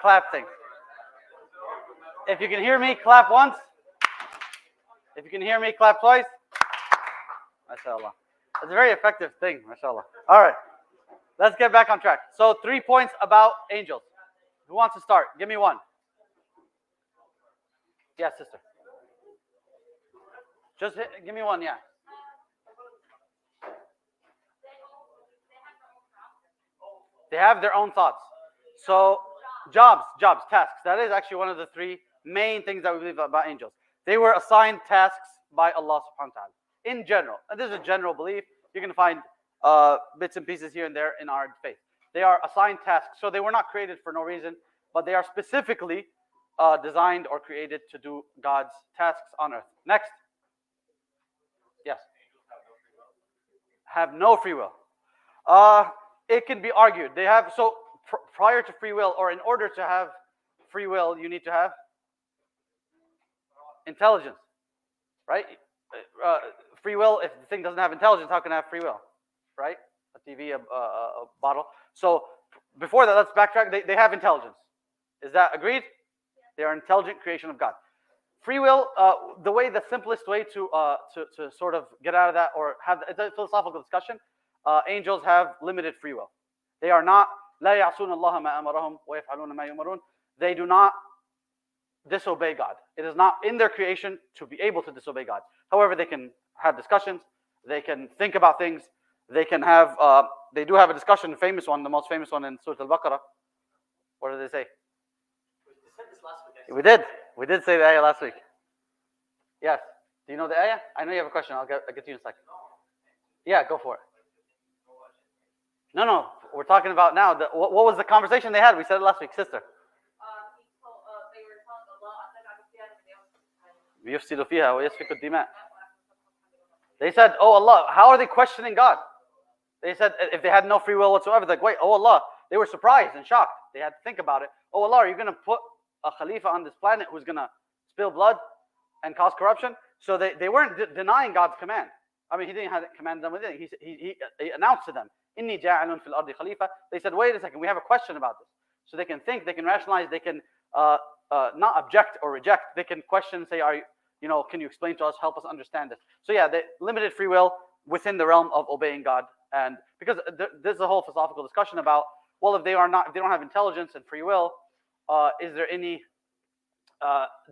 clap thing. If you can hear me, clap once. If you can hear me, clap twice. MashaAllah. It's a very effective thing, MashaAllah. All right. Let's get back on track. So 3 points about angels. Who wants to start? Give me one. Yes, sister. Just give me one, yeah. They have their own thoughts. So jobs, tasks. That is actually one of the 3 main things that we believe about angels. They were assigned tasks by Allah subhanahu wa ta'ala. In general. And this is a general belief. You can find bits and pieces here and there in our faith. They are assigned tasks. So they were not created for no reason, but they are specifically designed or created to do God's tasks on earth. Next. Yes. Have no free will. It can be argued. They have, so prior to free will, or in order to have free will, you need to have intelligence, right? Free will, if the thing doesn't have intelligence, how can it have free will, right? A TV, a bottle. So before that, let's backtrack. They have intelligence. Is that agreed? They are intelligent creation of God. Free will, the simplest way to sort of get out of that, or have it's a philosophical discussion. Angels have limited free will. They are not لا يعصون الله ما أمرهم ويفعلون ما يؤمرون. They do not disobey God. It is not in their creation to be able to disobey God. However, they can have discussions. They can think about things. They can have. They do have a discussion, a famous one, the most famous one in Surah Al-Baqarah. What did they say? We said this last week. We did. We did say the ayah last week. Yes. Do you know the ayah? I know you have a question. I'll get to you in a second. Yeah, go for it. No. We're talking about now. What was the conversation they had? We said it last week, sister. They said, "Oh Allah, how are they questioning God?" They said, if they had no free will whatsoever, like, wait, oh Allah, they were surprised and shocked. They had to think about it. Oh Allah, are you going to put a Khalifa on this planet who's going to spill blood and cause corruption? So they weren't denying God's command. I mean, He didn't have to command them with anything. He announced to them, "Inni ja'alun fil ardi khalifa." They said, "Wait a second, we have a question about this." So they can think, they can rationalize, they can not object or reject. They can question, say, can you explain to us, help us understand this? So yeah, they limited free will within the realm of obeying God, and because there's a whole philosophical discussion about, well, if they don't have intelligence and free will, is there any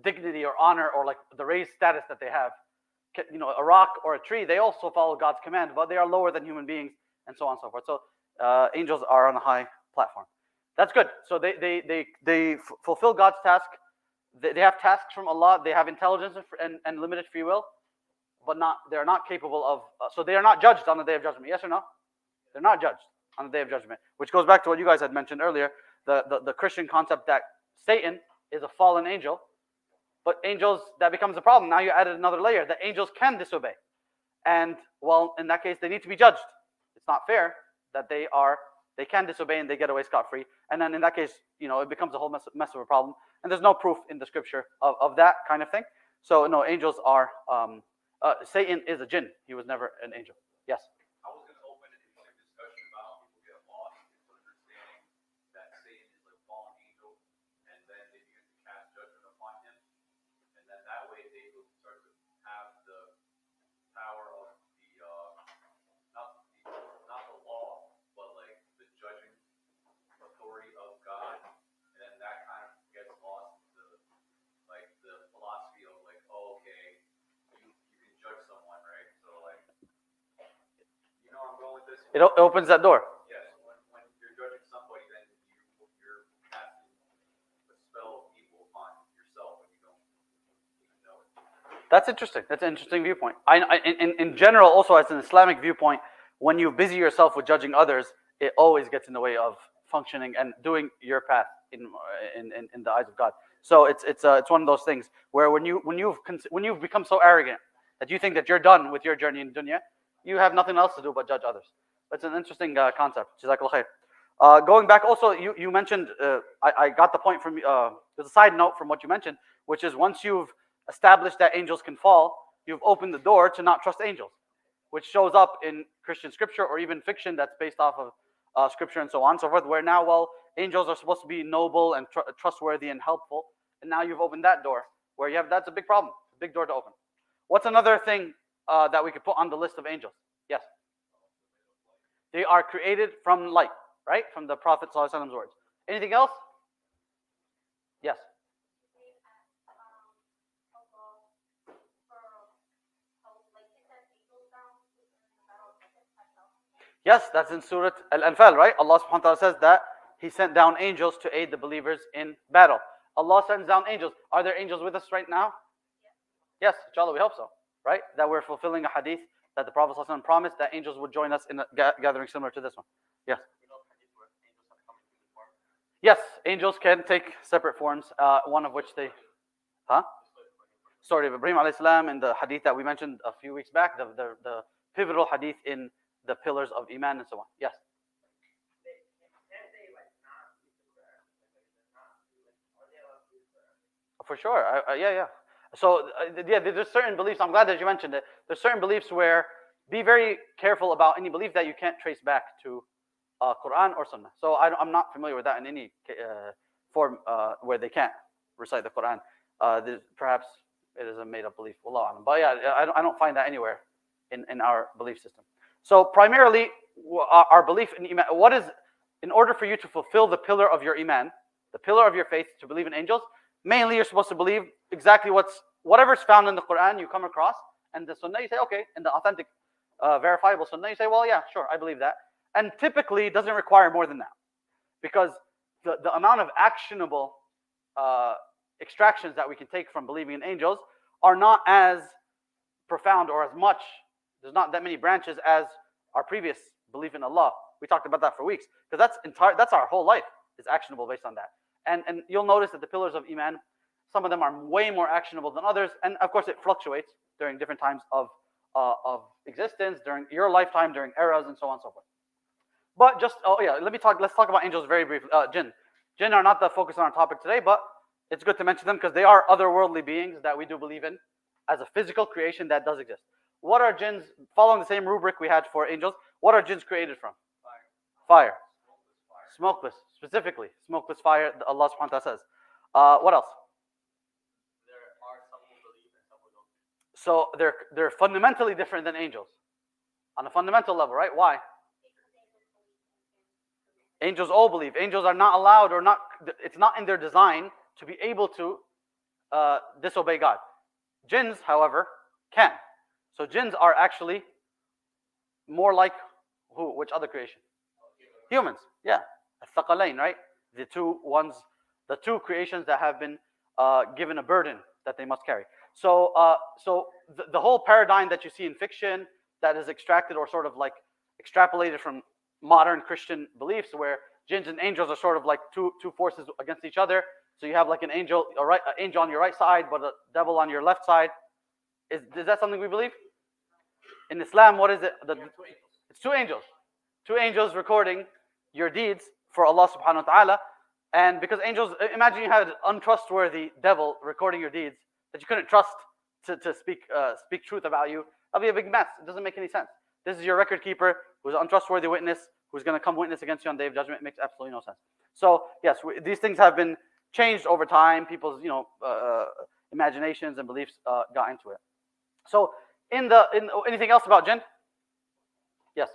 dignity or honor or like the raised status that they have? A rock or a tree, they also follow God's command, but they are lower than human beings, and so on and so forth. So angels are on a high platform. That's good. So they fulfill God's task. They have tasks from Allah. They have intelligence and limited free will, but they're not capable of. So they are not judged on the Day of Judgment. Yes or no? They're not judged on the Day of Judgment, which goes back to what you guys had mentioned earlier. The Christian concept that Satan is a fallen angel. But angels, that becomes a problem. Now you added another layer, that angels can disobey. And, well, in that case, they need to be judged. It's not fair that they can disobey and they get away scot-free. And then in that case, it becomes a whole mess of a problem. And there's no proof in the scripture of that kind of thing. So, no, angels are, Satan is a jinn. He was never an angel. Yes? I was going to open it into a discussion about how people get lost into understanding that Satan is a fallen angel, and then they begin to cast judgment upon him. And then that way they will start to have the power of not the law, but like the judging authority of God. And then that kind of gets lost into like the philosophy of like, oh, okay, you can judge someone, right? So like, I'm going with this. It opens that door. Yes, when you're judging somebody, then you're casting a spell of evil upon yourself when you don't even know it. That's interesting. That's an interesting viewpoint. In general, also as an Islamic viewpoint, when you busy yourself with judging others, it always gets in the way of functioning and doing your path in the eyes of God. So it's one of those things where when you've become so arrogant that you think that you're done with your journey in dunya, you have nothing else to do but judge others. That's an interesting concept. Jazakallah khair. Going back, also you mentioned, I got the point from there's a side note from what you mentioned, which is once you've established that angels can fall, you've opened the door to not trust angels, which shows up in Christian scripture or even fiction that's based off of scripture and so on and so forth, where now, well, angels are supposed to be noble and trustworthy and helpful, and now you've opened that door where you have, that's a big problem, a big door to open. What's another thing that we could put on the list of angels? Yes. They are created from light, right? From the Prophet ﷺ's words. Anything else? Yes. Yes, that's in Surah Al-Anfal, right? Allah subhanahu wa ta'ala says that He sent down angels to aid the believers in battle. Allah sends down angels. Are there angels with us right now? Yes, inshallah, we hope so, right? That we're fulfilling a hadith that the Prophet ﷺ promised that angels would join us in a gathering similar to this one. Yes. Yes, angels can take separate forms, one of which they... Huh? Story of Ibrahim alayhi salam and the hadith that we mentioned a few weeks back, the pivotal hadith in the pillars of Iman and so on. Yes? For sure. Yeah. So, yeah, there's certain beliefs. I'm glad that you mentioned it. There's certain beliefs where be very careful about any belief that you can't trace back to Quran or Sunnah. So I'm not familiar with that in any form where they can't recite the Quran. Perhaps it is a made-up belief. Wallahu a'lam. But yeah, I don't find that anywhere in our belief system. So primarily, our belief in Iman, in order for you to fulfill the pillar of your Iman, the pillar of your faith, to believe in angels, mainly you're supposed to believe exactly whatever's found in the Quran you come across, and the Sunnah you say, okay, in the authentic, verifiable Sunnah you say, well, yeah, sure, I believe that. And typically it doesn't require more than that. Because the amount of actionable extractions that we can take from believing in angels are not as profound or as much, there's not that many branches as our previous belief in Allah. We talked about that for weeks. Because that's our whole life is actionable based on that. And you'll notice that the pillars of Iman, some of them are way more actionable than others. And of course it fluctuates during different times of existence, during your lifetime, during eras, and so on and so forth. But let's talk about angels very briefly. Jinn. Jinn are not the focus on our topic today, but it's good to mention them because they are otherworldly beings that we do believe in as a physical creation that does exist. What are jinns, following the same rubric we had for angels, what are jinns created from? Fire. Smokeless, specifically. Smokeless fire, Allah subhanahu wa ta'ala says. What else? There are some who believe and some who don't. So they're fundamentally different than angels. On a fundamental level, right? Why? Angels all believe. Angels are not allowed it's not in their design to be able to disobey God. Jinns, however, can. So jinns are actually more like who? Which other creation? Humans, yeah. Al-Thaqalain, right? The two creations that have been given a burden that they must carry. So the whole paradigm that you see in fiction that is extracted or sort of like extrapolated from modern Christian beliefs, where jinns and angels are sort of like two forces against each other. So you have like an angel on your right side, but a devil on your left side. Is that something we believe? In Islam, what is it? It's two angels. Two angels recording your deeds for Allah subhanahu wa ta'ala. And because angels, imagine you had an untrustworthy devil recording your deeds that you couldn't trust to speak truth about you. That'll be a big mess. It doesn't make any sense. This is your record keeper who's an untrustworthy witness who's going to come witness against you on the Day of Judgment. It makes absolutely no sense. So yes, these things have been changed over time. People's imaginations and beliefs got into it. So anything else about jinn? Yes.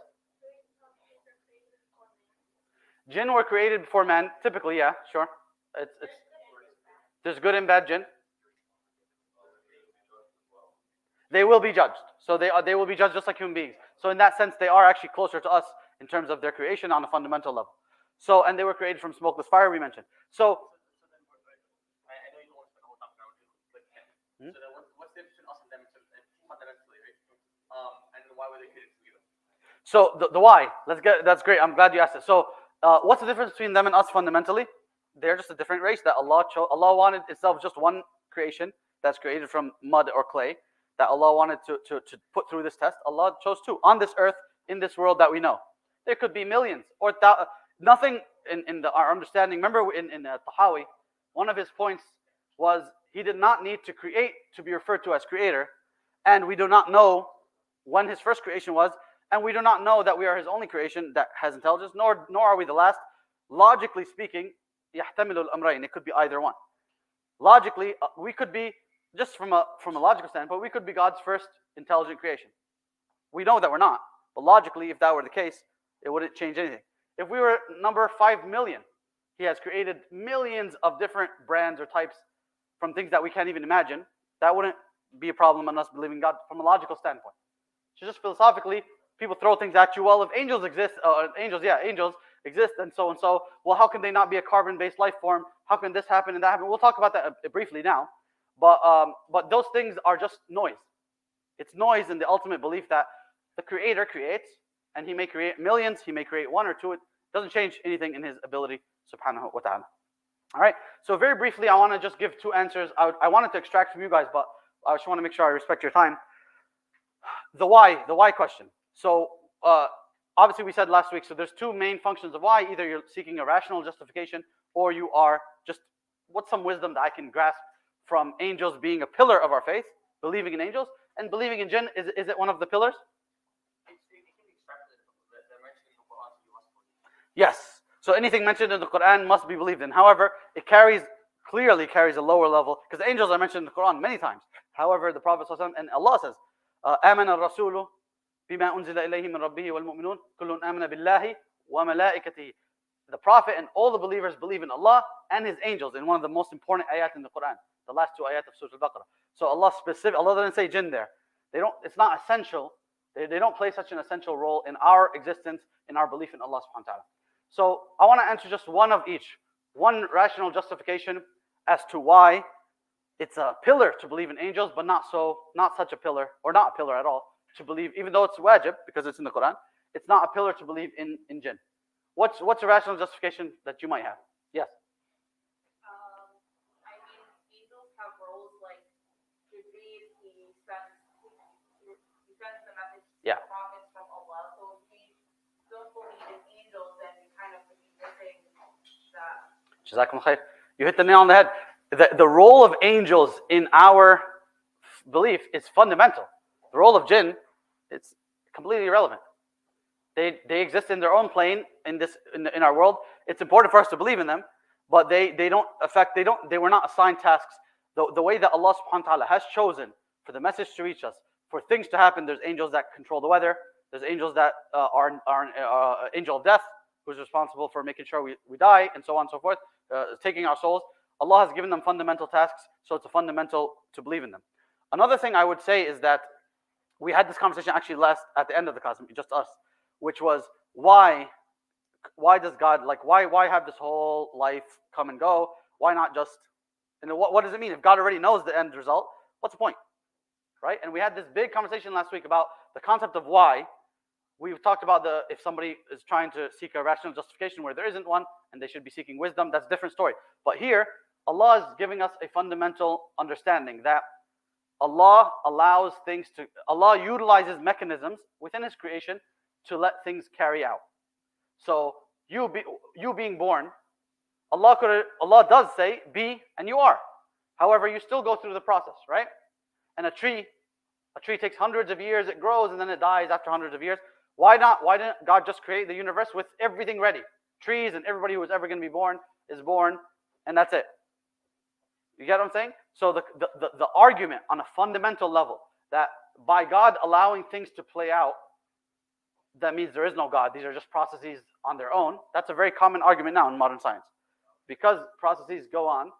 Jinn were created before man. Typically, yeah, sure. There's good and bad jinn. They will be judged. So they will be judged just like human beings. So in that sense, they are actually closer to us in terms of their creation on a fundamental level. So, and they were created from smokeless fire, we mentioned. So I know you don't want to spend the whole time around it, but so then what's the difference between us and them fundamentally, right? And why were they created together? So the why, that's great. I'm glad you asked it. So what's the difference between them and us fundamentally? They're just a different race that Allah wanted itself just one creation that's created from mud or clay that Allah wanted to put through this test. Allah chose two on this earth, in this world that we know. There could be millions or nothing in our understanding. Remember in Tahawi, one of his points was he did not need to create to be referred to as creator, and we do not know when his first creation was, and we do not know that we are His only creation that has intelligence, nor are we the last. Logically speaking, يحتمل الأمرين. It could be either one. Logically, we could be, just from a logical standpoint, we could be God's first intelligent creation. We know that we're not, but logically, if that were the case, it wouldn't change anything. If we were number 5 million, He has created millions of different brands or types from things that we can't even imagine. That wouldn't be a problem in us believing God from a logical standpoint. So just philosophically, people throw things at you. Well, if angels exist, angels exist, and so. Well, how can they not be a carbon-based life form? How can this happen and that happen? We'll talk about that briefly now. But those things are just noise. It's noise in the ultimate belief that the Creator creates, and He may create millions, He may create one or two. It doesn't change anything in His ability, subhanahu wa ta'ala. All right, so very briefly, I want to just give 2 answers. I wanted to extract from you guys, but I just want to make sure I respect your time. The why question. So obviously we said last week, so there's 2 main functions of why. Either you're seeking a rational justification, or you are just, what's some wisdom that I can grasp from angels being a pillar of our faith, believing in angels, and believing in jinn, is it one of the pillars? Yes. So anything mentioned in the Quran must be believed in. However, it clearly carries a lower level, because the angels are mentioned in the Quran many times. However, the Prophet ﷺ, and Allah says, آمن الرسول بما أنزل إليه من ربه والمؤمنون كل آمن بالله وملائكته. The Prophet and all the believers believe in Allah and His angels, in one of the most important ayat in the Quran, the last 2 ayat of Surah Al-Baqarah. So Allah doesn't say jinn there. It's not essential. They don't play such an essential role in our existence, in our belief in Allah subhanahu wa ta'ala. So I want to answer just one of each. One rational justification as to why it's a pillar to believe in angels, but not such a pillar, or not a pillar at all, to believe, even though it's wajib, because it's in the Quran, it's not a pillar to believe in jinn. What's a rational justification that you might have? Yes? I mean, angels have roles like Jibreel, he sends the message to Yeah. the prophets from Allah. So if we don't believe in angels, then we kind of would be missing that. Jazakum khair. You hit the nail on the head. The role of angels in our belief is fundamental. The role of jinn, it's completely irrelevant. They exist in their own plane in our world. It's important for us to believe in them, but they were not assigned tasks. The way that Allah subhanahu wa ta'ala has chosen for the message to reach us, for things to happen, there's angels that control the weather. There's angels that are angel of death, who's responsible for making sure we die, and so on and so forth, taking our souls. Allah has given them fundamental tasks, so it's a fundamental to believe in them. Another thing I would say is that we had this conversation actually at the end of the class, just us, which was why does God, why have this whole life come and go? Why not just, what does it mean? If God already knows the end result, what's the point? Right? And we had this big conversation last week about the concept of why. We've talked about if somebody is trying to seek a rational justification where there isn't one, and they should be seeking wisdom, that's a different story. But here, Allah is giving us a fundamental understanding that Allah utilizes mechanisms within His creation to let things carry out. So you being born, Allah does say be, and you are. However, you still go through the process, right? And a tree takes hundreds of years, it grows, and then it dies after hundreds of years. Why didn't God just create the universe with everything ready? Trees, and everybody who is ever going to be born is born, and that's it. You get what I'm saying? So the argument on a fundamental level that by God allowing things to play out, that means there is no God. These are just processes on their own. That's a very common argument now in modern science. Because processes go on,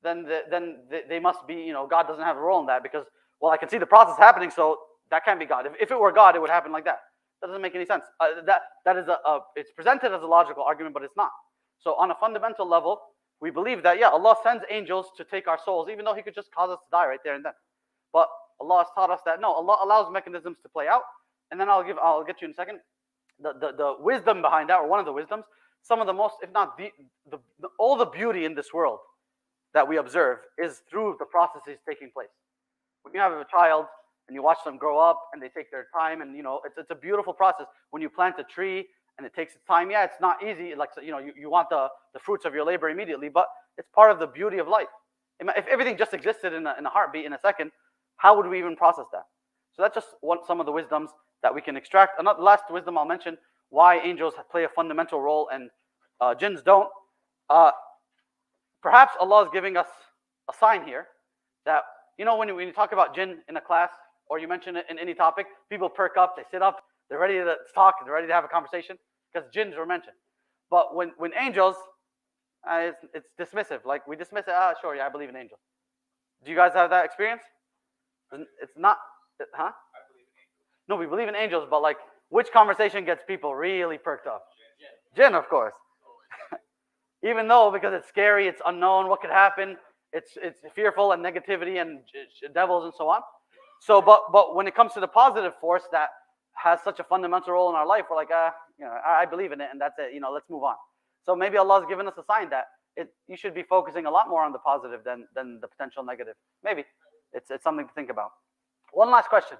then they must be, God doesn't have a role in that, because, well, I can see the process happening, so that can't be God. If it were God, it would happen like that. That doesn't make any sense. That is it's presented as a logical argument, but it's not. So on a fundamental level, we believe that, Allah sends angels to take our souls, even though He could just cause us to die right there and then. But Allah has taught us that, no, Allah allows mechanisms to play out. And then I'll get you in a second. The wisdom behind that, or one of the wisdoms, some of the most, if not all the beauty in this world that we observe is through the processes taking place. When you have a child and you watch them grow up and they take their time, and it's a beautiful process. When you plant a tree and it takes its time, it's not easy. Like, you want the fruits of your labor immediately, but it's part of the beauty of life. If everything just existed in a heartbeat, in a second, how would we even process that? So that's just some of the wisdoms that we can extract. Another last wisdom I'll mention, why angels play a fundamental role and jinns don't. Perhaps Allah is giving us a sign here that, when you talk about jinn in a class or you mention it in any topic, people perk up, they sit up, they're ready to talk, they're ready to have a conversation because jinns were mentioned. But when angels, it's dismissive. Like we dismiss it, sure, yeah, I believe in angels. Do you guys have that experience? It's not, huh? No, we believe in angels, but like, which conversation gets people really perked up? Jinn, of course. Even though, because it's scary, it's unknown, what could happen, it's fearful and negativity and devils and so on. So, but when it comes to the positive force that has such a fundamental role in our life, we're like, I believe in it, and that's it. Let's move on. So maybe Allah has given us a sign that you should be focusing a lot more on the positive than the potential negative. Maybe it's something to think about. One last question.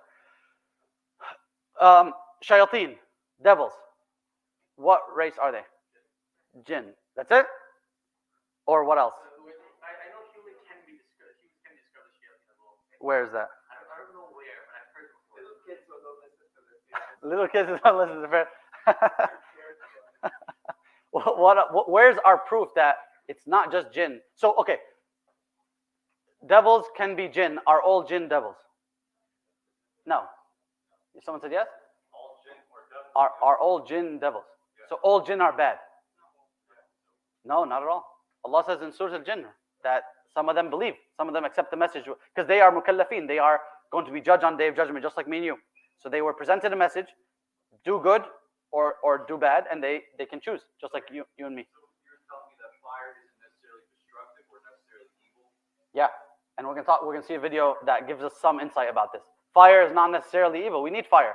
Shayateen, devils. What race are they? Jinn. That's it? Or what else? I know humans can be discovered shayateen as well. Where is that? I don't know where, but I've heard before. Little kids will don't listen to this. Little kids don't listen to it. Where's our proof that it's not just jinn? So, okay. Devils can be jinn. Are all jinn devils? No. Someone said yes? All jinn or devils? Are all jinn devils? So all jinn are bad? No, not at all. Allah says in Surah Al-Jinn that some of them believe, some of them accept the message because they are mukallafeen. They are going to be judged on Day of Judgment just like me and you. So they were presented a message, do good or do bad, and they can choose just like you and me. So you're telling me that fire isn't necessarily destructive or necessarily evil? Yeah, and we're gonna see a video that gives us some insight about this. Fire is not necessarily evil. We need fire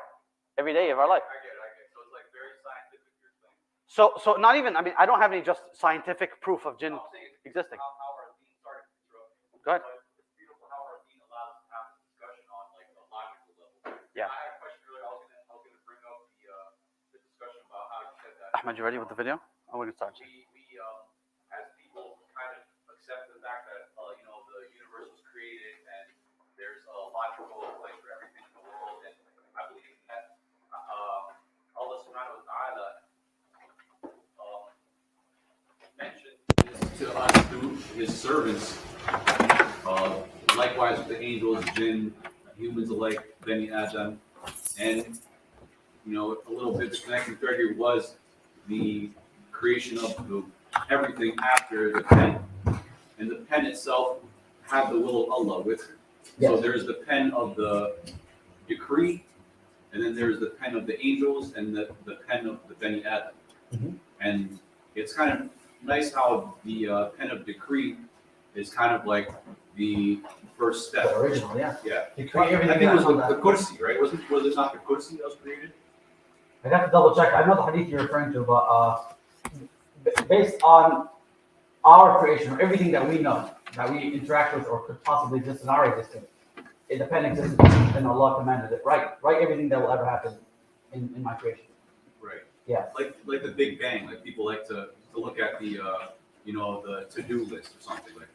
every day of our life. I get it. So it's like very scientific, you're saying. So not even, I don't have any just scientific proof of jinn existing. How our deen started to interrupt. Go ahead. But it's beautiful how our deen allows us to have this discussion on like a logical level. Yeah. I had a question earlier. I was gonna bring up the discussion about how you said that. Ahmed, you ready with the video? Oh, we can start. We as people kind of accept the fact that the universe was created and there's a logical place for everything in the world, and I believe that Allah subhanahu wa ta'ala mentioned this to us through his servants. Likewise with the angels, jinn, humans alike, Bani Adam, and a little bit the connecting thread here was the creation of everything after the pen, and the pen itself had the will of Allah with it. Yes. So there's the pen of the decree, and then there's the pen of the angels, and the pen of the Bani Adam. Mm-hmm. And it's kind of nice how the pen of decree is kind of like the first step. The original, yeah. Yeah. You create I everything think it was on the that. Kursi, right? Was it not the Kursi that was created? I'd have to double check. I know the hadith you're referring to, but based on our creation, or everything that we know, that we interact with or could possibly exist in our existence, the pen exists and Allah commanded it. Write everything that will ever happen in my creation. Right. Yeah. Like the Big Bang. Like people like to look at the the to-do list or something. Like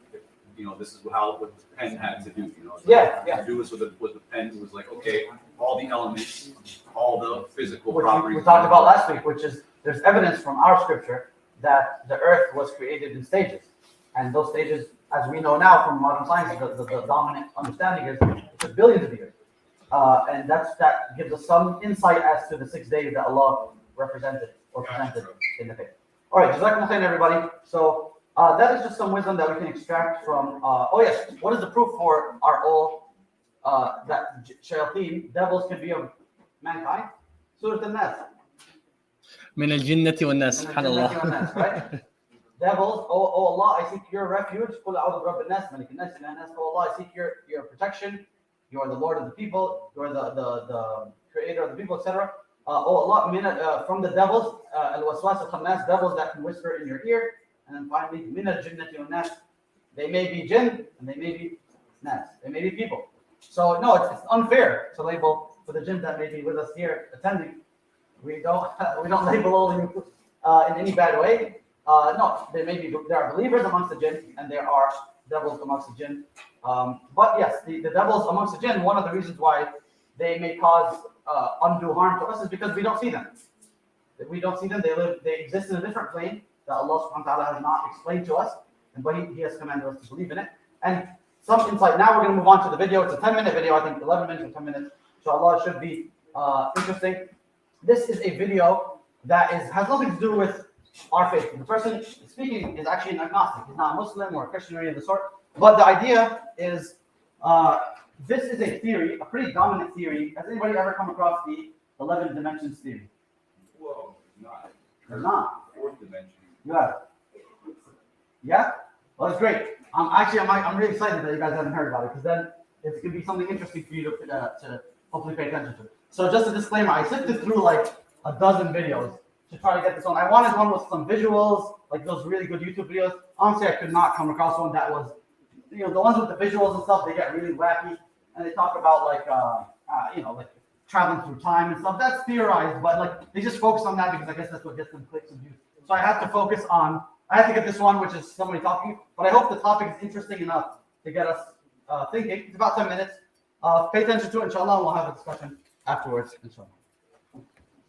this is what the pen had to do. Yeah. The to-do list with the pen. It was like, okay, all the elements, all the physical Which properties. we talked about last week, which is there's evidence from our scripture that the earth was created in stages. And those stages, as we know now from modern science, the dominant understanding is it took billions of years. And that gives us some insight as to the 6 days that Allah represented or presented in the faith. All right, Jazakumullah khairan, everybody. So that is just some wisdom that we can extract from, what is the proof for our all, that shayateen, devils can be of mankind? Surah An-Nas. من الجنة والناس سبحان الله. Right? Devils, oh Allah, I seek your refuge. قُلْ أَعُوذُ بِرَبِّ النَّاسِ مَلِكِ النَّاسِ إِلَهِ النَّاسِ. Oh Allah, I seek your protection. You are the Lord of the people. You are the creator of the people, etc. Oh Allah, from the devils, al-waswas al-khannas, devils that can whisper in your ear. And then finally, min al-jinnati wan-nas. They may be jinn and they may be nas. They may be people. So no, it's unfair to label for the jinn that may be with us here attending. We don't label all of you in any bad way. No, there are believers amongst the jinn and there are devils amongst the jinn. But yes, the devils amongst the jinn, one of the reasons why they may cause undue harm to us is because we don't see them. If we don't see them, they exist in a different plane that Allah subhanahu wa ta'ala has not explained to us, but He has commanded us to believe in it. And some insight. Now we're going to move on to the video. It's a 10-minute video, I think 11 minutes or 10 minutes. Inshallah, it should be interesting. This is a video that has nothing to do with our faith. The person speaking is actually an agnostic. He's not a Muslim or a Christian or any of the sort. But the idea is, this is a theory, a pretty dominant theory. Has anybody ever come across the 11 dimensions theory? Whoa, not. There's not. Fourth dimension. You have it. Yeah? Well, that's great. I'm really excited that you guys haven't heard about it, because then it's going to be something interesting for you to hopefully pay attention to. So just a disclaimer, I sifted through like a dozen videos to try to get this one. I wanted one with some visuals, like those really good YouTube videos. Honestly, I could not come across one that was, the ones with the visuals and stuff, they get really wacky, and they talk about like, like traveling through time and stuff. That's theorized, but like they just focus on that because I guess that's what gets them clicks and views. So I had to get this one, which is somebody talking, but I hope the topic is interesting enough to get us thinking. It's about 10 minutes. Pay attention to it, inshallah, and we'll have a discussion afterwards, inshallah.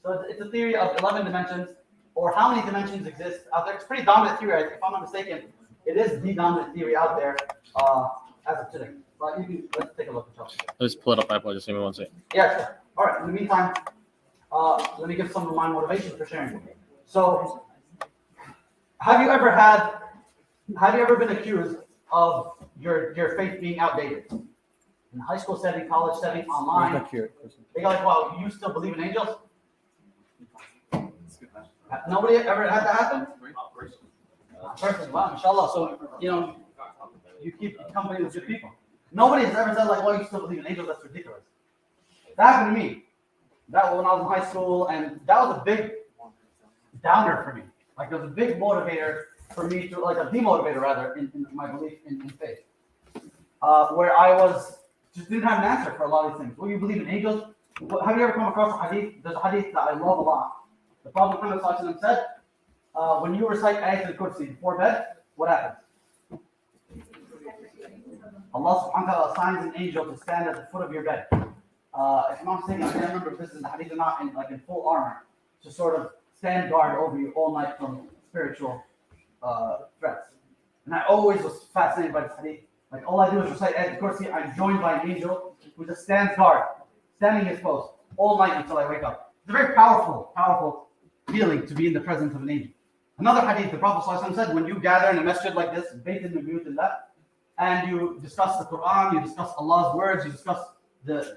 So it's a theory of 11 dimensions, or how many dimensions exist out there. It's a pretty dominant theory. If I'm not mistaken, it is the dominant theory out there as of today. But let's take a look, inshallah. Let's pull it up. I apologize. Give me one second. Yeah, sure. All right. In the meantime, let me give some of my motivations for sharing. So, have you ever been accused of your faith being outdated? In high school setting, college setting, online. They go like, "Wow, you still believe in angels?" Nobody ever had that happen? Personally, wow, inshallah. So you keep company with good people. Nobody has ever said like, "Well, you still believe in angels?" That's ridiculous. That happened to me. That when I was in high school, and that was a big downer for me. Like, it was a big motivator for me to, like, a demotivator rather, in my belief in faith. Where I just didn't have an answer for a lot of these things. Well, you believe in angels? Have you ever come across a hadith? There's a hadith that I love a lot. The Prophet Muhammad said, when you recite Ayat al-Kursi before bed, what happens? Allah subhanahu wa ta'ala assigns an angel to stand at the foot of your bed. If I'm not mistaken, I can't remember if this is the hadith or not, in full armor, to sort of stand guard over you all night from spiritual threats. And I always was fascinated by this hadith. Like, all I do is recite Ayat al-Kursi. I'm joined by an angel who just stands guard, standing his post all night until I wake up. It's a very powerful feeling to be in the presence of an angel. Another hadith, the Prophet ﷺ said, when you gather in a masjid like this, bayt al-nabiyutillah, and you discuss the Quran, you discuss Allah's words, you discuss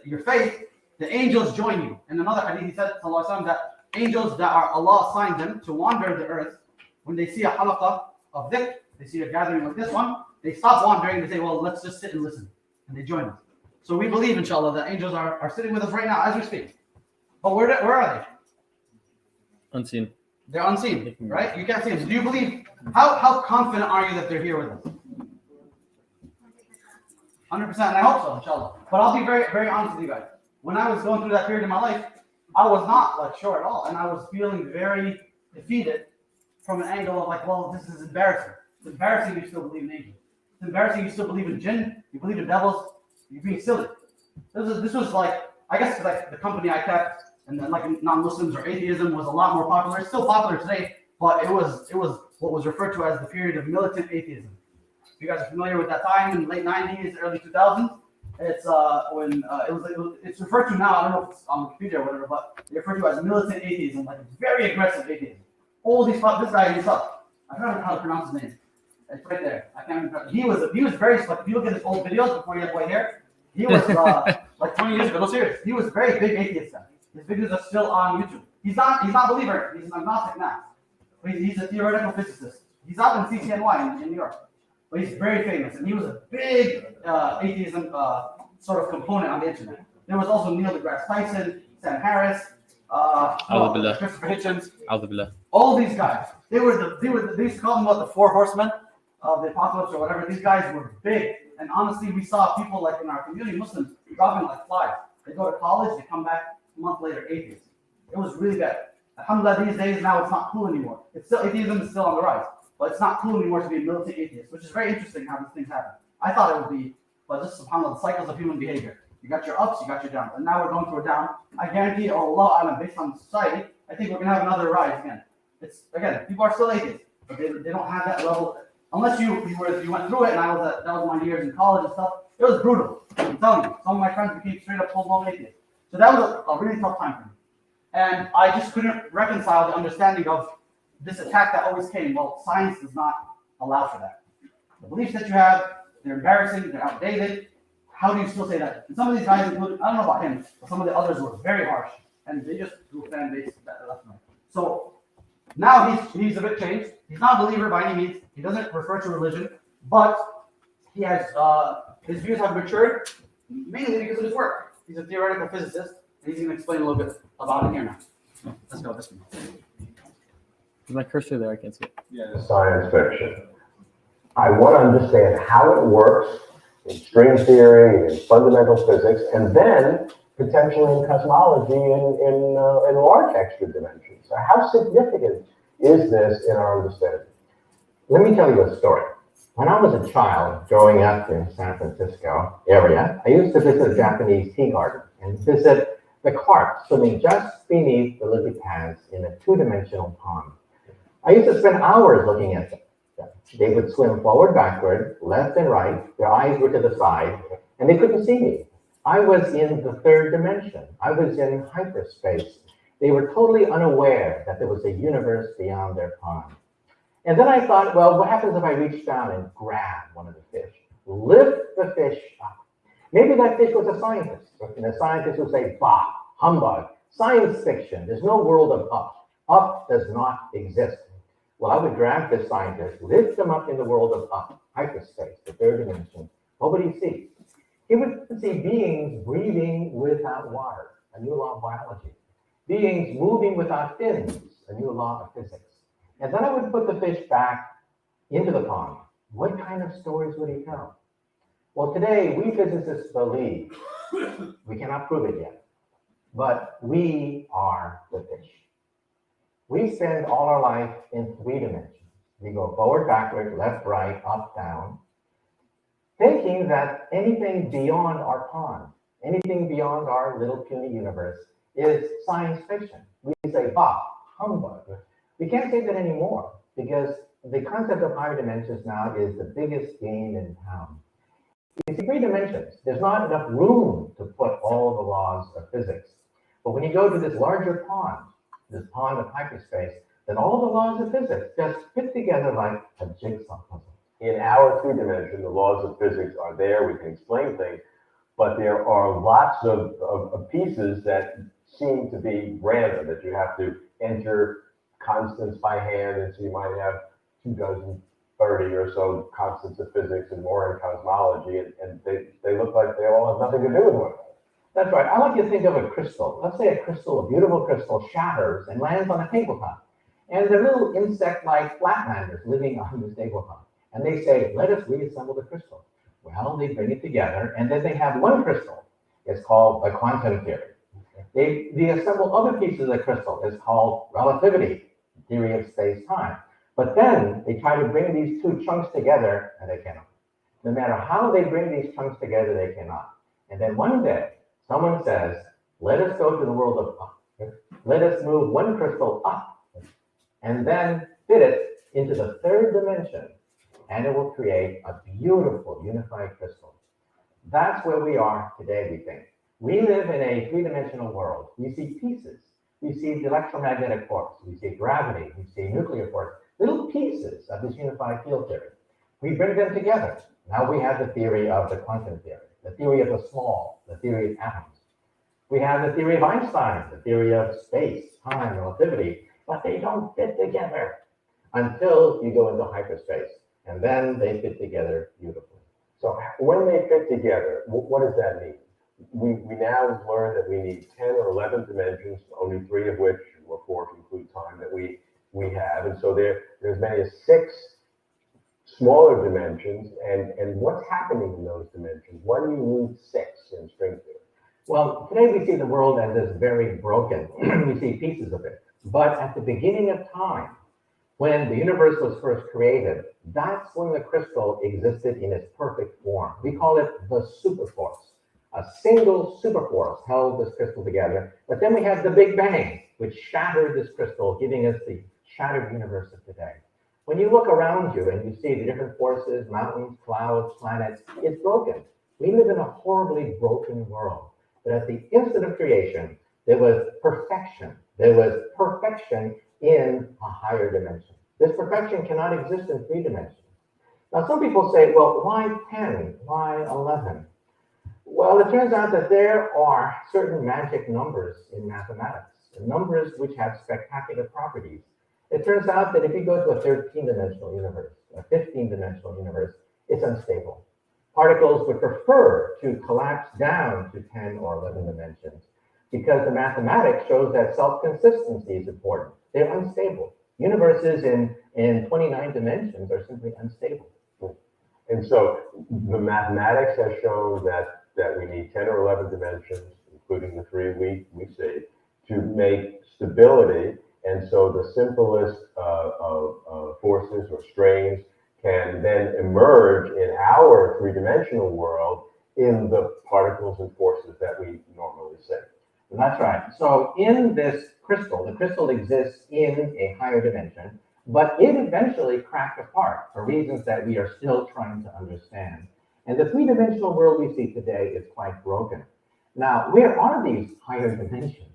your faith, the angels join you. In another hadith, he said, ﷺ, that angels that are Allah assigned them to wander the earth, when they see a halaqah of dhikr, they see a gathering like this one, they stop wandering, they say, well, let's just sit and listen. And they join us. So we believe, inshallah, that angels are sitting with us right now as we speak. But where are they? Unseen. They're unseen, right? You can't see them. Do you believe, how confident are you that they're here with us? 100%, and I hope so, inshallah. But I'll be very, very honest with you guys. When I was going through that period in my life, I was not sure at all. And I was feeling very defeated from an angle of like, well, this is embarrassing. It's embarrassing you still believe in angels. It's embarrassing you still believe in jinn. You believe in devils. You're being silly. This was like, I guess like the company I kept, and then like non-Muslims or atheism was a lot more popular. It's still popular today, but it was what was referred to as the period of militant atheism. If you guys are familiar with that time in the late 90s, early 2000s, it's when it's referred to now. I don't know if it's on Wikipedia or whatever, but it's referred to as militant atheism, like very aggressive atheism. All these this guy himself, I don't know how to pronounce his name. It's right there. I can't remember. He was very like if you look at his old videos before he had white hair, he was like 20 years ago. No, serious. He was a very big atheist then. His videos are still on YouTube. He's not a believer. He's an agnostic now. But he's a theoretical physicist. He's out in CCNY in New York. But he's very famous, and he was a big atheism sort of component on the internet. There was also Neil deGrasse Tyson, Sam Harris, Christopher Hitchens. All these guys. They used to call them the four horsemen of the apocalypse or whatever. These guys were big, and honestly, we saw people like in our community, Muslims, dropping like flies. They go to college, they come back a month later, atheists. It was really bad. Alhamdulillah, these days now it's not cool anymore. Atheism is still on the rise. But it's not cool anymore to be a militant atheist, which is very interesting how these things happen. I thought it would be, but just subhanAllah, the cycles of human behavior. You got your ups, you got your downs. And now we're going through a down. I guarantee, oh Allah, based on society, I think we're going to have another rise again. It's, again, people are still atheists, but they don't have that level. Unless you went through it, and that was my years in college and stuff. It was brutal. I'm telling you, some of my friends became straight up full-blown atheists. So that was a really tough time for me. And I just couldn't reconcile the understanding of this attack that always came. Well, science does not allow for that. The beliefs that you have, they're embarrassing, they're outdated. How do you still say that? And some of these guys, including, I don't know about him, but some of the others were very harsh. And they just drew fan base left and right. So now he's a bit changed. He's not a believer by any means. He doesn't refer to religion, but he has his views have matured mainly because of his work. He's a theoretical physicist, and he's going to explain a little bit about it here now. Let's go this one. Is my cursor there? I can't see it. Yeah. Science fiction. I want to understand how it works in string theory, in fundamental physics, and then potentially in cosmology in large extra dimensions. So how significant is this in our understanding? Let me tell you a story. When I was a child growing up in San Francisco area, I used to visit a Japanese tea garden and visit the carp swimming just beneath the lily pads in a two-dimensional pond. I used to spend hours looking at them. They would swim forward, backward, left and right. Their eyes were to the side, and they couldn't see me. I was in the third dimension. I was in hyperspace. They were totally unaware that there was a universe beyond their pond. And then I thought, well, what happens if I reach down and grab one of the fish, lift the fish up? Maybe that fish was a scientist, and the scientist would say, bah, humbug, science fiction. There's no world of up. Up does not exist. Well, I would grab this scientist, lift them up in the world of up, hyperspace, the third dimension. What would he see? He would see beings breathing without water, a new law of biology. Beings moving without fins, a new law of physics. And then I would put the fish back into the pond. What kind of stories would he tell? Well, today, we physicists believe, we cannot prove it yet, but we are the fish. We spend all our life in three dimensions. We go forward, backward, left, right, up, down, thinking that anything beyond our pond, anything beyond our little puny universe is science fiction. We say, bah, humbug. We can't say that anymore because the concept of higher dimensions now is the biggest game in town. You see, three dimensions, there's not enough room to put all the laws of physics. But when you go to this larger pond, this pond of hyperspace, then all the laws of physics just fit together like a jigsaw puzzle. In our three dimension, the laws of physics are there, we can explain things, but there are lots of pieces that seem to be random, that you have to enter constants by hand, and so you might have 230 or so constants of physics and more in cosmology, and they look like they all have nothing to do with one another. That's right. I like you to think of a crystal. Let's say a crystal, a beautiful crystal, shatters and lands on a tabletop. And there are little insect-like flatlanders living on this tabletop. And they say, let us reassemble the crystal. Well, they bring it together, and then they have one crystal. It's called a quantum theory. They assemble other pieces of the crystal. It's called relativity, theory of space-time. But then they try to bring these two chunks together, and they cannot. No matter how they bring these chunks together, they cannot. And then one day, someone says, let us go to the world of up. Let us move one crystal up and then fit it into the third dimension, and it will create a beautiful unified crystal. That's where we are today, we think. We live in a three-dimensional world. We see pieces. We see the electromagnetic force. We see gravity. We see nuclear force. Little pieces of this unified field theory. We bring them together. Now we have the theory of the quantum theory, the theory of the small, the theory of atoms. We have the theory of Einstein, the theory of space, time, relativity, but they don't fit together until you go into hyperspace, and then they fit together beautifully. So when they fit together, what does that mean? We now learn that we need 10 or 11 dimensions, only 3 of which, or 4 if you include time, that we have. And so there's as many as 6 smaller dimensions. And what's happening in those dimensions? Why do you need 6 in string theory? Well, today we see the world as this very broken. We see pieces of it. But at the beginning of time, when the universe was first created, that's when the crystal existed in its perfect form. We call it the superforce. A single superforce held this crystal together. But then we have the Big Bang, which shattered this crystal, giving us the shattered universe of today. When you look around you and you see the different forces, mountains, clouds, planets, it's broken. We live in a horribly broken world. But at the instant of creation, there was perfection. There was perfection in a higher dimension. This perfection cannot exist in 3 dimensions. Now, some people say, well, why 10? Why 11? Well, it turns out that there are certain magic numbers in mathematics, numbers which have spectacular properties. It turns out that if you go to a 13-dimensional universe, a 15-dimensional universe, it's unstable. Particles would prefer to collapse down to 10 or 11 dimensions because the mathematics shows that self-consistency is important. They're unstable. Universes in 29 dimensions are simply unstable. And so the mathematics has shown that we need 10 or 11 dimensions, including the 3 we see, to make stability. And so the simplest of forces or strains can then emerge in our 3-dimensional world in the particles and forces that we normally see. That's right. So in this crystal, the crystal exists in a higher dimension, but it eventually cracked apart for reasons that we are still trying to understand. And the 3-dimensional world we see today is quite broken. Now, where are these higher dimensions?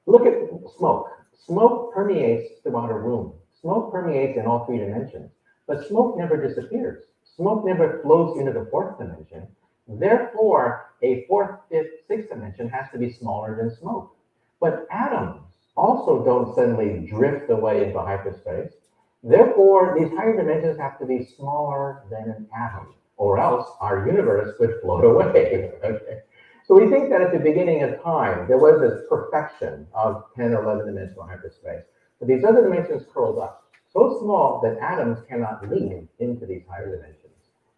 Look at smoke. Smoke permeates throughout a room. Smoke permeates in all 3 dimensions, but smoke never disappears. Smoke never flows into the 4th dimension. Therefore, a 4th, 5th, 6th dimension has to be smaller than smoke. But atoms also don't suddenly drift away into hyperspace. Therefore, these higher dimensions have to be smaller than an atom, or else our universe would float away. Okay? So we think that at the beginning of time, there was this perfection of 10 or 11 dimensional hyperspace. But these other dimensions curled up, so small that atoms cannot leak into these higher dimensions.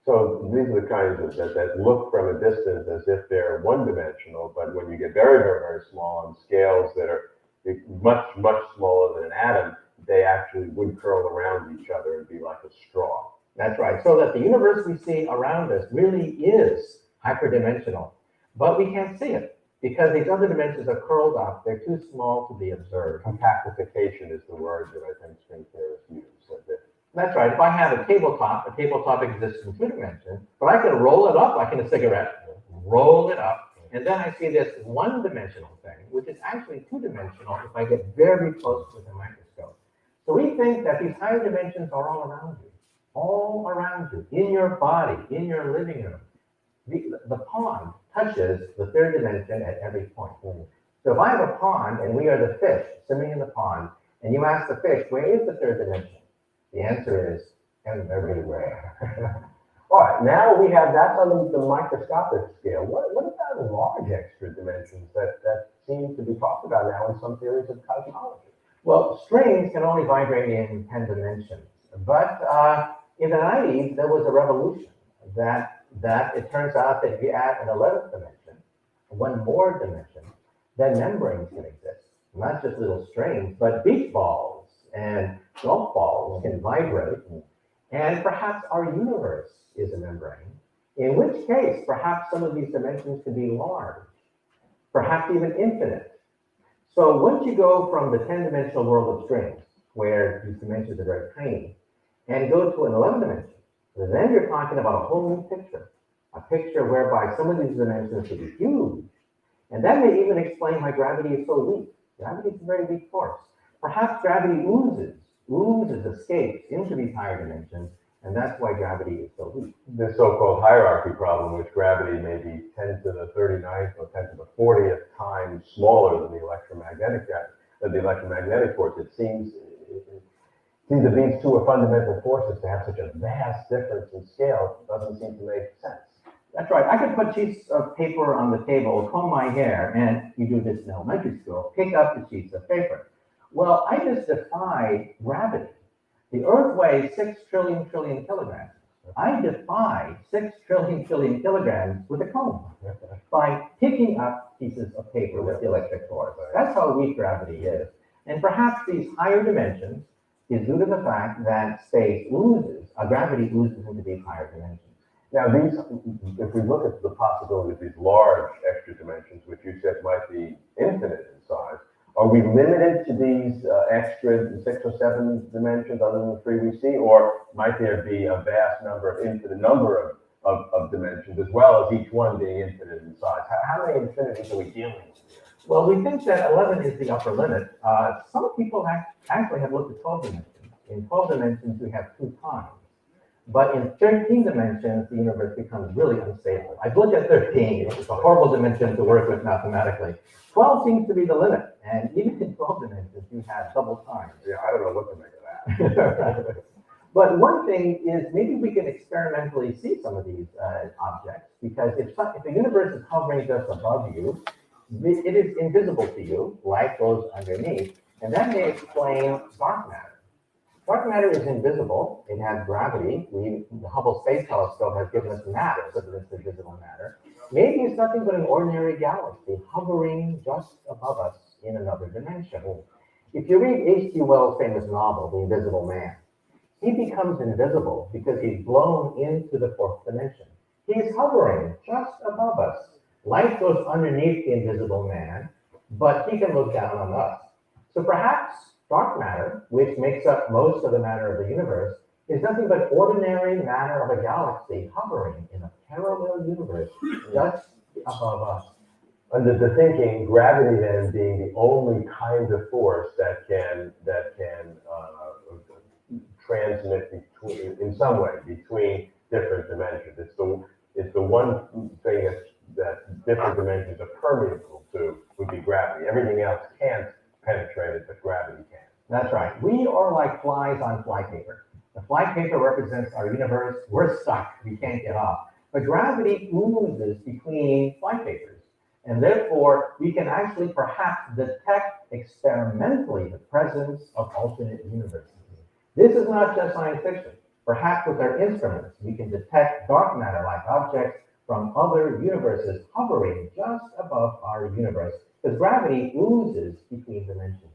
So these are the kinds that look from a distance as if they're one-dimensional, but when you get very, very, very small on scales that are much, much smaller than an atom, they actually would curl around each other and be like a straw. That's right. So that the universe we see around us really is hyperdimensional, but we can't see it because these other dimensions are curled up. They're too small to be observed. Compactification is the word that I think string theorists use. That's right. If I have a tabletop exists in 2 dimensions, but I can roll it up like in a cigarette, roll it up, and then I see this 1-dimensional thing, which is actually 2-dimensional if I get very close with a microscope. So we think that these higher dimensions are all around you, in your body, in your living room. The pond touches the 3rd dimension at every point. So if I have a pond and we are the fish swimming in the pond, and you ask the fish, where is the 3rd dimension? The answer is everywhere. All right, now we have that's on the microscopic scale. What about large extra dimensions that seem to be talked about now in some theories of cosmology? Well, strings can only vibrate in 10 dimensions, but in the 90s, there was a revolution that it turns out that if you add an 11th dimension, one more dimension, then membranes can exist. Not just little strings, but beach balls and golf balls can vibrate. And perhaps our universe is a membrane, in which case, perhaps some of these dimensions could be large, perhaps even infinite. So once you go from the 10-dimensional world of strings, where these dimensions are very tiny, and go to an 11 dimension, then you're talking about a whole new picture, a picture whereby some of these dimensions could be huge. And that may even explain why gravity is so weak. Gravity is a very weak force. Perhaps gravity oozes, escapes into these higher dimensions, and that's why gravity is so weak. The so-called hierarchy problem, which gravity may be 10 to the 39th or 10 to the 40th times smaller than the electromagnetic force. It seems that these two are fundamental forces to have such a vast difference in scale. It doesn't seem to make sense. That's right. I could put sheets of paper on the table, comb my hair, and you do this in elementary school, pick up the sheets of paper. Well, I just defy gravity. The Earth weighs 6 trillion kilograms. I defy 6 trillion kilograms with a comb by picking up pieces of paper with the electric force. That's how weak gravity is. And perhaps these higher dimensions is due to the fact that space oozes, gravity oozes into these higher dimensions. Now, these, if we look at the possibility of these large extra dimensions, which you said might be infinite in size, are we limited to these extra 6 or 7 dimensions other than the 3 we see, or might there be a vast number of infinite number of dimensions, as well as each one being infinite in size? How many infinities are we dealing with here? Well, we think that 11 is the upper limit. Some people actually have looked at 12 dimensions. In 12 dimensions, we have 2 times. But in 13 dimensions, the universe becomes really unstable. I've looked at 13. It's a horrible dimension to work with mathematically. 12 seems to be the limit. And even in 12 dimensions, you have double times. Yeah, I don't know what to make of that. But one thing is maybe we can experimentally see some of these objects, because if the universe is hovering just above you, it is invisible to you, light goes underneath, and that may explain dark matter. Dark matter is invisible, it has gravity. The Hubble Space Telescope has given us matter, so that it's invisible matter. Maybe it's nothing but an ordinary galaxy hovering just above us in another dimension. If you read H.G. Wells' famous novel, The Invisible Man, he becomes invisible because he's blown into the 4th dimension. He's hovering just above us. Light goes underneath the invisible man, but he can look down on us. So perhaps dark matter, which makes up most of the matter of the universe, is nothing but ordinary matter of a galaxy hovering in a parallel universe just above us. Under the thinking, gravity then being the only kind of force that can transmit between, in some way, between different dimensions. It's the one thing that different dimensions are permeable to would be gravity. Everything else can't penetrate it, but gravity can. That's right. We are like flies on flypaper. The flypaper represents our universe. We're stuck. We can't get off. But gravity oozes between flypapers. And therefore, we can actually perhaps detect experimentally the presence of alternate universes. This is not just science fiction. Perhaps with our instruments, we can detect dark matter-like objects from other universes hovering just above our universe, because gravity oozes between dimensions.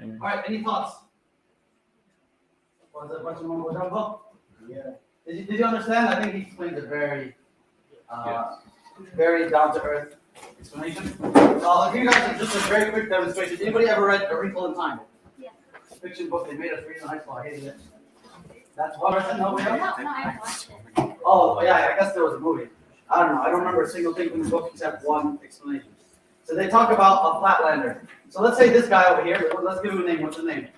All right, any thoughts? Was there a bunch of more Mojambo? Yeah. Did you understand? I think he explained it very down-to-earth explanation. I'll give you guys just a very quick demonstration. Anybody ever read A Wrinkle in Time? Yeah. Fiction book they made us read in high school. I hated it. That's one person? No, we No, don't? I watched it. Oh, yeah, I guess there was a movie. I don't know. I don't remember a single thing from the book except one explanation. So they talk about a flatlander. So let's say this guy over here, let's give him a name. What's his name?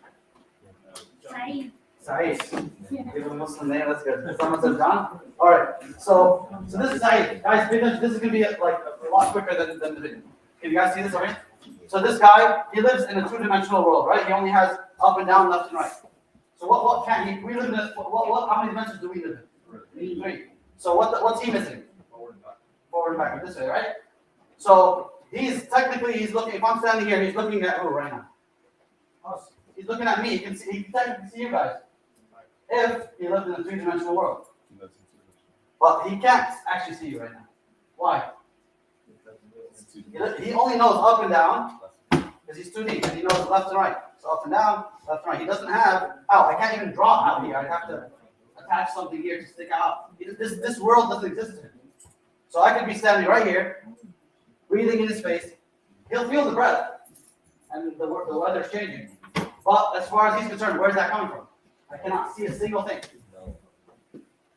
Saeed. Saeed. Give him a Muslim name. That's good. Someone said John? All right. So this is Saeed. Guys, this is going to be like a lot quicker than the video. Can you guys see this over here? So this guy, he lives in a 2-dimensional world, right? He only has up and down, left and right. So what can he? We live in a, how many dimensions do we live in? 3. So what's he missing? Forward and back. This way, right? So he's looking. If I'm standing here, he's looking at who right now? Us. He's looking at me. He can technically see you guys. If he lived in a 3-dimensional world, but he can't actually see you right now. Why? He only knows up and down because he's 2D, and he knows left and right. So up and down, left and right. He doesn't have out. I can't even draw out here. I have to attach something here to stick out. This world doesn't exist to him. So I could be standing right here, breathing in his face. He'll feel the breath, and the weather's changing. But as far as he's concerned, where's that coming from? I cannot see a single thing.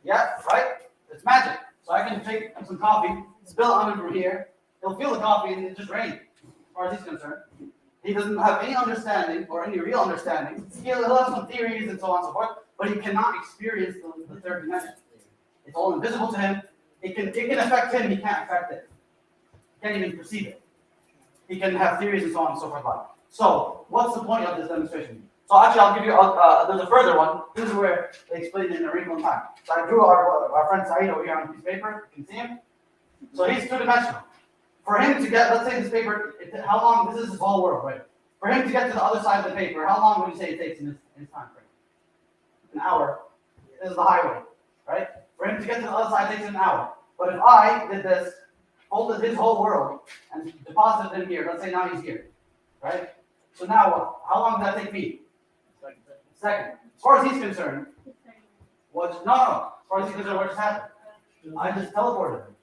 Yeah, right? It's magic. So I can take some coffee, spill it on him from here. He'll feel the coffee and it just rains, as far as he's concerned. He doesn't have any understanding or any real understanding. He'll have some theories and so on and so forth, but he cannot experience the 3rd dimension. It's all invisible to him. It can affect him, he can't affect it. He can't even perceive it. He can have theories and so on and so forth. So, what's the point of this demonstration? So actually, I'll give you, there's a further one. This is where they explain it in A Wrinkle in Time. So I drew our friend Saeed over here on a piece of paper. You can see him. So he's 2-dimensional. For him to get, let's say this paper, how long, this is his whole world, right? For him to get to the other side of the paper, how long would you say it takes in his time frame? An hour. This is the highway, right? For him to get to the other side, it takes an hour. But if I did this, folded his whole world, and deposited him here, let's say now he's here, right? So now what? How long does that take me? Second. As far as he's concerned, No. Or is it because of what just happened? I just teleported him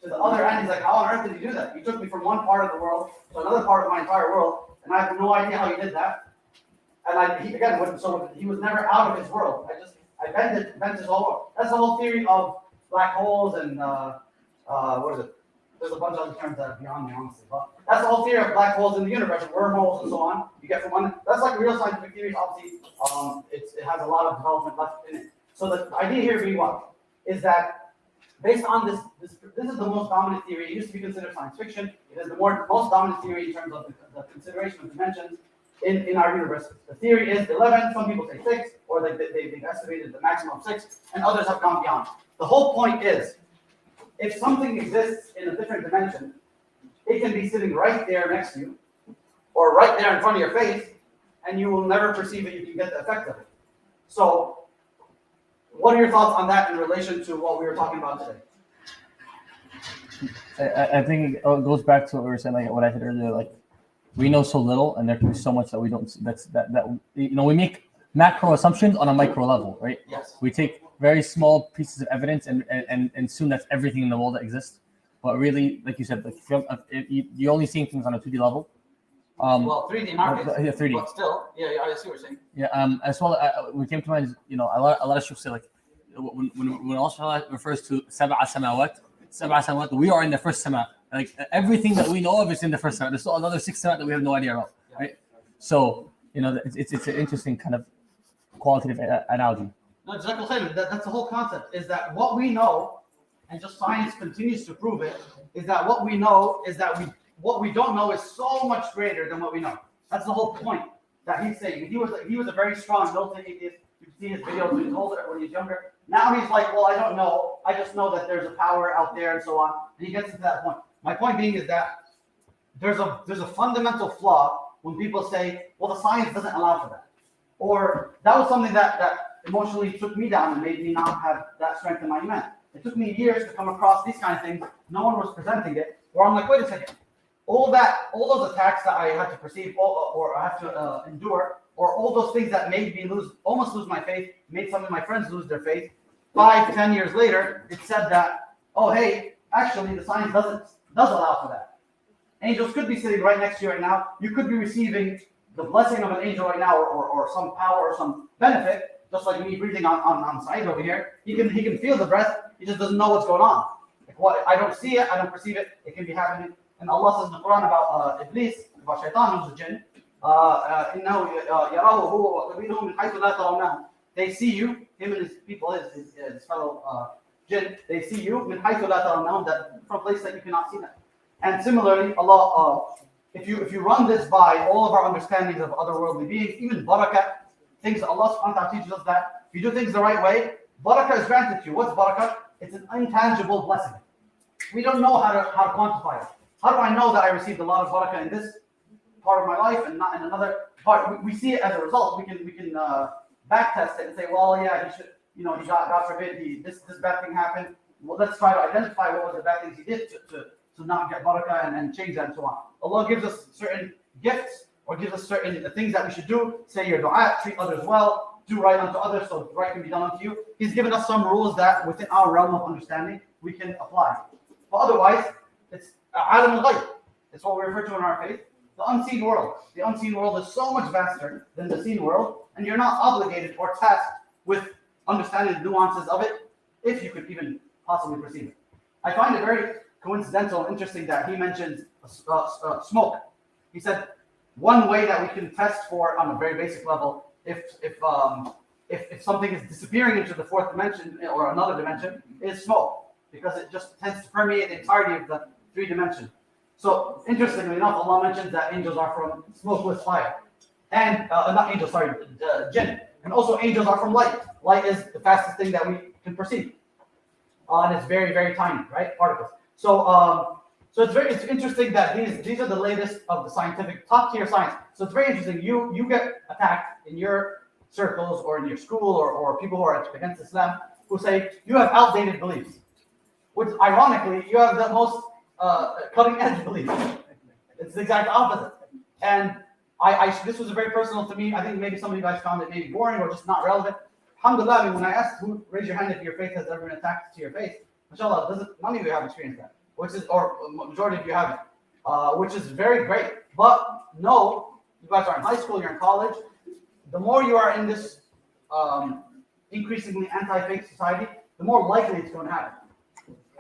to the other end. He's like, how on earth did you do that? You took me from one part of the world to another part of my entire world, and I have no idea how you did that. And he was never out of his world. I bent his whole world. That's the whole theory of black holes and what is it? There's a bunch of other terms that are beyond me, honestly. But that's the whole theory of black holes in the universe, and wormholes and so on. You get from one. That's like real scientific theories. Obviously, it has a lot of development left in it. So the idea here being what is that based on this is the most dominant theory. It used to be considered science fiction. It is the most dominant theory in terms of the consideration of dimensions in our universe. The theory is 11. Some people say 6, or they've estimated the maximum of 6, and others have gone beyond. The whole point is, if something exists in a different dimension, it can be sitting right there next to you, or right there in front of your face, and you will never perceive it. You can get the effect of it. So, what are your thoughts on that in relation to what we were talking about today? I think it goes back to what we were saying, like what I said earlier, like we know so little, and there can be so much that we don't. That we make macro assumptions on a micro level, right? Yes. We take very small pieces of evidence and assume that's everything in the world that exists. But really, like you said, like you're only seeing things on a 2D level. Well, 3D markets. Yeah, 3D. But still, yeah, I see what you're saying. Yeah. As well, we came to mind. A lot of sheikhs say like when Allah refers to sab'a samawat, we are in the first sama. Like everything that we know of is in the first sama. There's still another 6 sama that we have no idea about, right? So it's an interesting kind of qualitative analogy. No, that's the whole concept, is that what we know, and just science continues to prove it, is that what we know is that what we don't know is so much greater than what we know. That's the whole point that he's saying. He was a very strong militant atheist. You can see his videos when he's older, when he's younger. Now he's like, well, I don't know. I just know that there's a power out there and so on. And he gets to that point. My point being is that there's a fundamental flaw when people say, well, the science doesn't allow for that. Or that was something that emotionally took me down and made me not have that strength in my iman. It took me years to come across these kind of things. No one was presenting it. Where I'm like, wait a second. All those attacks that I had to perceive or I have to endure, or all those things that made me almost lose my faith, made some of my friends lose their faith. 5-10 years later, it said that, oh hey, actually the science does allow for that. Angels could be sitting right next to you right now. You could be receiving the blessing of an angel right now, or some power or some benefit, just like me breathing on Saeed over here. He can feel the breath. He just doesn't know what's going on. Like what I don't see it, I don't perceive it. It can be happening. And Allah says in the Quran about Iblis, about Shaitan, who's a jinn. They see you, him and his people, his fellow jinn. They see you that from a place that you cannot see them. And similarly, Allah, if you run this by all of our understandings of otherworldly beings, even barakah, things that Allah subhanahu wa ta'ala teaches us that if you do things the right way, barakah is granted to you. What's barakah? It's an intangible blessing. We don't know how to quantify it. How do I know that I received a lot of barakah in this part of my life and not in another part? We see it as a result. We can back test it and say, well, yeah, he should, he got, God forbid, this bad thing happened. Well, let's try to identify what was the bad things he did to not get barakah and change that and so on. Allah gives us certain gifts or gives us certain things that we should do. Say your dua, treat others well, do right unto others so right can be done unto you. He's given us some rules that within our realm of understanding we can apply. But otherwise, it's alam al-ghayb. It's what we refer to in our faith. The unseen world. The unseen world is so much vaster than the seen world, and you're not obligated or tasked with understanding the nuances of it if you could even possibly perceive it. I find it very coincidental and interesting that he mentions smoke. He said one way that we can test for on a very basic level if something is disappearing into the fourth dimension or another dimension is smoke, because it just tends to permeate the entirety of the 3 dimension. So interestingly enough, Allah mentions that angels are from smokeless fire, and not angels, sorry, jinn, and also angels are from light. Light is the fastest thing that we can perceive, and it's very, very tiny, right? Particles. So it's interesting that these are the latest of the scientific top tier science. So it's very interesting. You get attacked in your circles or in your school or people who are against Islam who say you have outdated beliefs, which ironically you have the most cutting edge beliefs. It's the exact opposite. And this was very personal to me. I think maybe some of you guys found it maybe boring or just not relevant. Alhamdulillah, I mean, when I asked who, raise your hand if your faith has ever been attacked to your face, mashallah, none of you have experienced that, which is, or majority of you haven't, which is very great. But no, you guys are in high school, you're in college. The more you are in this increasingly anti-faith society, the more likely it's going to happen.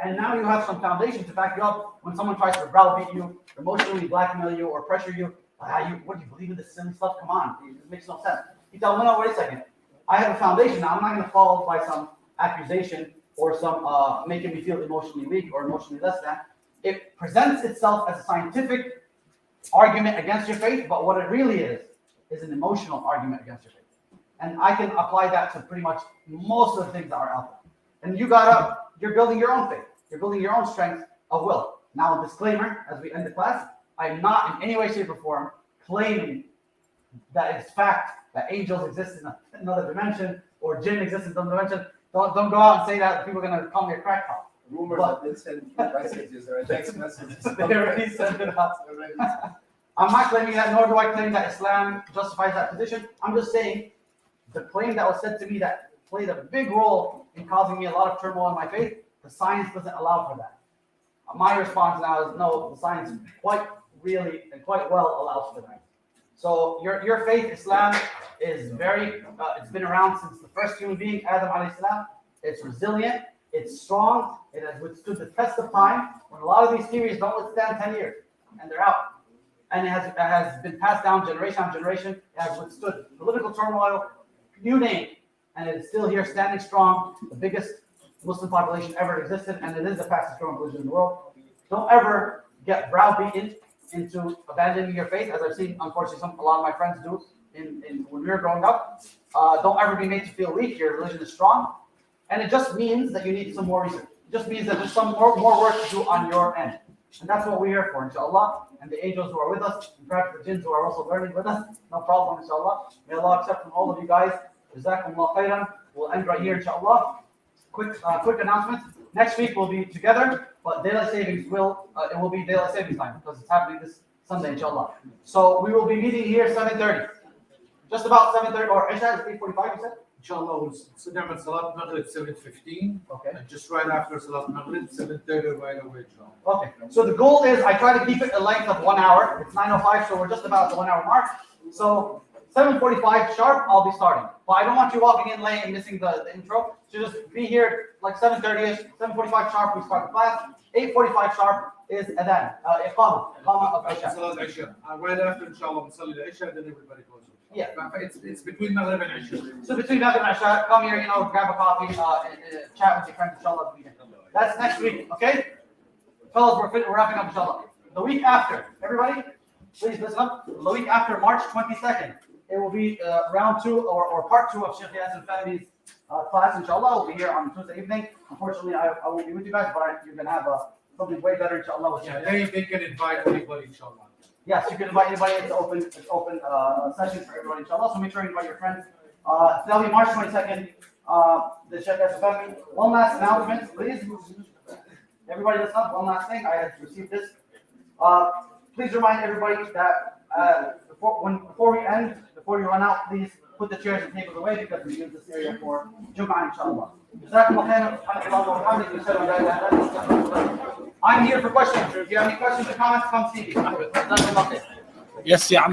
And now you have some foundation to back you up when someone tries to browbeat you, emotionally blackmail you, or pressure you. What do you believe in this silly stuff? Come on, it makes no sense. You tell them, no, wait a second. I have a foundation now. I'm not going to fall by some accusation or some making me feel emotionally weak or emotionally less than. It presents itself as a scientific argument against your faith, but what it really is an emotional argument against your faith. And I can apply that to pretty much most of the things that are out there. And you're building your own faith. You're building your own strength of will. Now, a disclaimer, as we end the class, I'm not in any way, shape, or form claiming that it's fact that angels exist in another dimension or jinn exists in another dimension. Don't go out and say that. People are going to call me a crackpot. Rumors that they send messages or text messages. They already sent it out. I'm not claiming that, nor do I claim that Islam justifies that position. I'm just saying the claim that was said to me that played a big role in causing me a lot of turmoil in my faith, the science doesn't allow for that. My response now is no, the science quite really and quite well allows for that. So your faith, Islam, is very, it's been around since the first human being, Adam alayhi salam. It's resilient, it's strong, it has withstood the test of time. When a lot of these theories don't withstand 10 years, and they're out. And it has been passed down generation on generation. It has withstood political turmoil, you name it. And it is still here standing strong, the biggest Muslim population ever existed, and it is the fastest growing religion in the world. Don't ever get browbeaten into abandoning your faith, as I've seen, unfortunately, a lot of my friends do when we were growing up. Don't ever be made to feel weak. Your religion is strong. And it just means that you need some more research. It just means that there's some more work to do on your end. And that's what we're here for, inshallah. And the angels who are with us, and perhaps the jinns who are also learning with us, no problem, inshallah. May Allah accept from all of you guys. Jazakumullah khairan. We'll end right here, inshallah. Quick announcement. Next week we'll be together, but daylight savings it will be daylight savings time because it's happening this Sunday, inshallah. So we will be meeting here 7:30. Just about 7:30, or Isha is 8:45, you said? Inshallah, we'll sit down at Salat Maghrib 7:15. Okay. And just right after Salat Maghrib, 7:30 right away, inshallah. Okay. So the goal is I try to keep it a length of 1 hour. It's 9:05, so we're just about the 1 hour mark. So 7:45 sharp, I'll be starting. But I don't want you walking in late and missing the intro. So just be here like 7:30ish, 7:45 sharp, we start the class. 8:45 sharp is adhan, iqama of Isha. Salat Isha. Right after, inshallah, we'll Salat Isha, then everybody goes. Yeah. It's between Maghrib and Isha. So between Maghrib and Isha, come here, grab a coffee, chat with your friends, inshallah. That's next week, okay? Fellas, we're wrapping up, inshallah. The week after, everybody, please listen up. The week after, March 22nd, it will be round 2 or part 2 of Sheikh Yassin Fahmi's class, inshallah. We'll be here on Tuesday evening. Unfortunately, I won't be with you guys, but you're going to have something way better, inshallah. With They can invite anybody, inshallah. Yes, you can invite anybody. It's open session for everybody, inshallah. So make sure you invite your friends. That'll be March 22nd. The Sheikh Yassin Fahmi. One last announcement, please. Everybody listen up. One last thing. I had received this. Please remind everybody that before we end, before you run out, please put the chairs and tables away because we use this area for Jum'ah, inshallah. I'm here for questions. If you have any questions or comments, come see me. Yes, yeah.